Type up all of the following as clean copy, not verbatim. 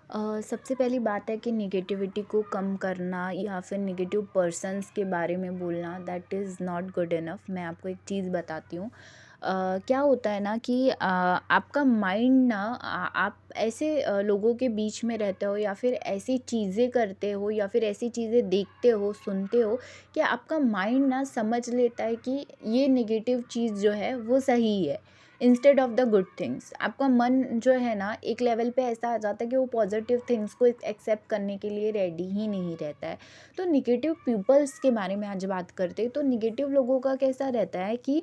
सबसे पहली बात है कि नेगेटिविटी को कम करना या फिर नेगेटिव पर्सन्स के बारे में बोलना that is not good enough. मैं आपको एक चीज़ बताती हूँ। क्या होता है ना कि आपका माइंड ना आप ऐसे लोगों के बीच में रहते हो या फिर ऐसी चीज़ें करते हो या फिर ऐसी चीज़ें देखते हो सुनते हो कि आपका माइंड ना समझ लेता है कि ये नेगेटिव चीज़ जो है वो सही है instead of the good things. आपका मन जो है ना एक लेवल पे ऐसा आ जाता है कि वो पॉजिटिव थिंग्स को एक्सेप्ट करने के लिए रेडी ही नहीं रहता है। तो निगेटिव पीपल्स के बारे में आज बात करते हैं। तो निगेटिव लोगों का कैसा रहता है कि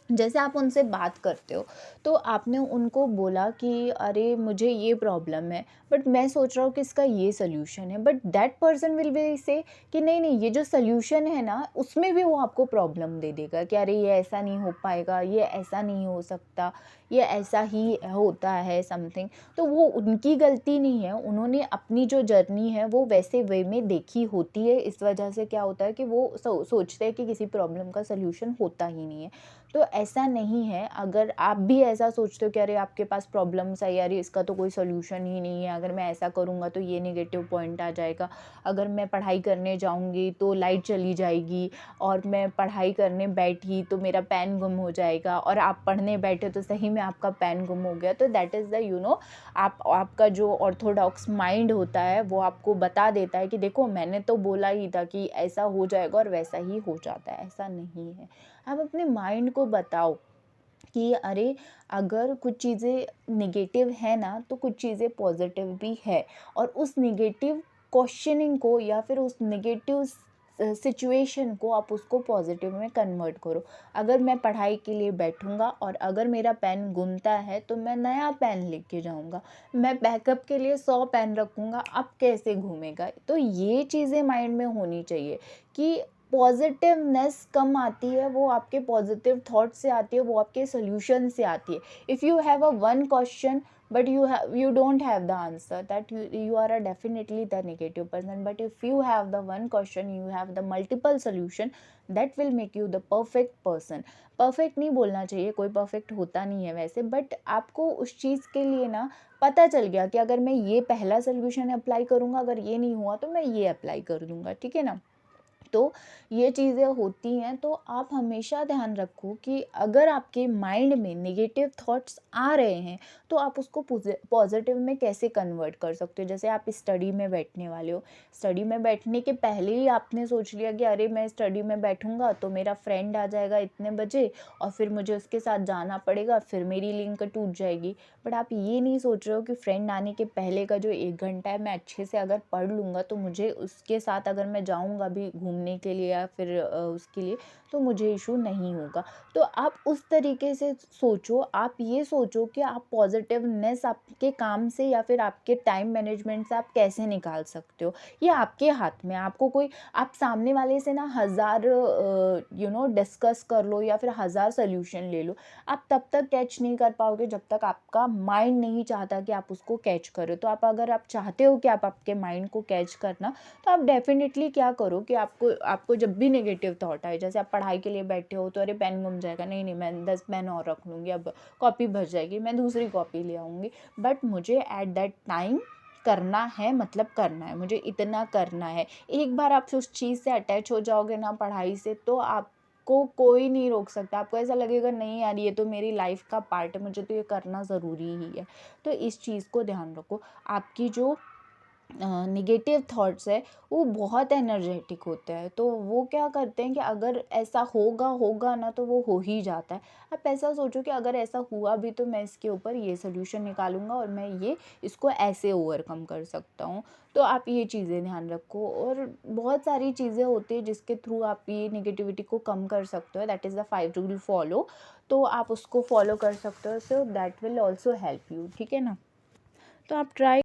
जैसे आप उनसे बात करते हो तो आपने उनको बोला कि अरे मुझे ये प्रॉब्लम है, बट मैं सोच रहा हूँ कि इसका ये सोल्यूशन है, but that person will be से कि नहीं नहीं ये जो सोल्यूशन है ना उसमें भी वो आपको प्रॉब्लम दे देगा कि अरे ये ऐसा नहीं हो पाएगा, ये ऐसा नहीं हो सकता, ये ऐसा ही होता है समथिंग। तो वो उनकी गलती नहीं है, उन्होंने अपनी जो जर्नी है वो वैसे वे में देखी होती है। इस वजह से क्या होता है कि वो सोचते हैं कि किसी प्रॉब्लम का सोल्यूशन होता ही नहीं है। तो ऐसा नहीं है, अगर आप भी ऐसा सोचते हो कि अरे आपके पास प्रॉब्लम्स है यार इसका तो कोई सॉल्यूशन ही नहीं है, अगर मैं ऐसा करूँगा तो ये नेगेटिव पॉइंट आ जाएगा, अगर मैं पढ़ाई करने जाऊँगी तो लाइट चली जाएगी और मैं पढ़ाई करने बैठी तो मेरा पेन गुम हो जाएगा और आप पढ़ने बैठे तो सही में आपका पेन गुम हो गया। तो दैट इज़ द आपका जो ऑर्थोडॉक्स माइंड होता है वो आपको बता देता है कि देखो मैंने तो बोला ही था कि ऐसा हो जाएगा और वैसा ही हो जाता है, ऐसा नहीं है। आप अपने माइंड को बताओ कि अरे अगर कुछ चीज़ें नेगेटिव है ना तो कुछ चीज़ें पॉजिटिव भी है, और उस नेगेटिव क्वेश्चनिंग को या फिर उस नेगेटिव सिचुएशन को आप उसको पॉजिटिव में कन्वर्ट करो। अगर मैं पढ़ाई के लिए बैठूंगा और अगर मेरा पेन गुमता है तो मैं नया पेन लेके जाऊंगा, मैं बैकअप के लिए 100 पेन रखूंगा, अब कैसे घूमेगा। तो ये चीज़ें माइंड में होनी चाहिए कि पॉजिटिवनेस कम आती है वो आपके पॉजिटिव थॉट से आती है, वो आपके सोल्यूशन से आती है। If you have a one question but you don't have the answer, that you are a definitely the negative person. But if you have the one question, you have the multiple solution, that will make you the perfect person. perfect नहीं बोलना चाहिए, कोई perfect होता नहीं है वैसे, but आपको उस चीज़ के लिए ना पता चल गया कि अगर मैं ये पहला सोल्यूशन अप्लाई करूँगा, अगर ये नहीं हुआ तो मैं ये अप्लाई कर दूँगा, ठीक है ना। तो ये चीज़ें होती हैं। तो आप हमेशा ध्यान रखो कि अगर आपके माइंड में नेगेटिव थॉट्स आ रहे हैं तो आप उसको पॉजिटिव में कैसे कन्वर्ट कर सकते हो। जैसे आप स्टडी में बैठने वाले हो, स्टडी में बैठने के पहले ही आपने सोच लिया कि अरे मैं स्टडी में बैठूंगा तो मेरा फ्रेंड आ जाएगा इतने बजे और फिर मुझे उसके साथ जाना पड़ेगा, फिर मेरी लिंक टूट जाएगी। बट आप ये नहीं सोच रहे हो कि फ्रेंड आने के पहले का जो 1 घंटा है मैं अच्छे से अगर पढ़ लूँगा तो मुझे उसके साथ अगर मैं जाऊँगा भी घूमने के लिए या फिर उसके लिए तो मुझे इशू नहीं होगा। तो आप उस तरीके से सोचो, आप ये सोचो कि आप पॉजिटिवनेस आपके काम से या फिर आपके टाइम मैनेजमेंट से आप कैसे निकाल सकते हो। ये आपके हाथ में। आपको कोई, आप सामने वाले से ना 1000 डिस्कस कर लो या फिर 1000 सोल्यूशन ले लो, आप तब तक कैच नहीं कर पाओगे जब तक आपका माइंड नहीं चाहता कि आप उसको कैच करो। तो आप अगर आप चाहते हो कि आप आपके माइंड को कैच करना, तो आप डेफिनेटली क्या करो कि आपको आपको जब भी नेगेटिव थॉट आए, जैसे आप पढ़ाई के लिए बैठे हो तो अरे पेन गुम जाएगा, नहीं नहीं मैं 10 पेन और रख लूँगी, अब कॉपी भर जाएगी, मैं दूसरी कॉपी ले आऊँगी, बट मुझे एट दैट टाइम करना है, मतलब करना है, मुझे इतना करना है। एक बार आप उस चीज़ से अटैच हो जाओगे ना पढ़ाई से, तो आप को कोई नहीं रोक सकता। आपको ऐसा लगेगा नहीं यार ये तो मेरी लाइफ का पार्ट है, मुझे तो ये करना ज़रूरी ही है। तो इस चीज़ को ध्यान रखो। आपकी जो नेगेटिव थॉट्स है वो बहुत एनर्जेटिक होते हैं, तो वो क्या करते हैं कि अगर ऐसा होगा होगा ना तो वो हो ही जाता है। आप ऐसा सोचो कि अगर ऐसा हुआ भी तो मैं इसके ऊपर ये सोल्यूशन निकालूंगा और मैं ये इसको ऐसे ओवरकम कर सकता हूँ। तो आप ये चीज़ें ध्यान रखो, और बहुत सारी चीज़ें होती है जिसके थ्रू आप ये नेगेटिविटी को कम कर सकते हो। That is the 5 rule follow. तो आप उसको फॉलो कर सकते हो, so that will also help you, ठीक है ना। तो आप ट्राई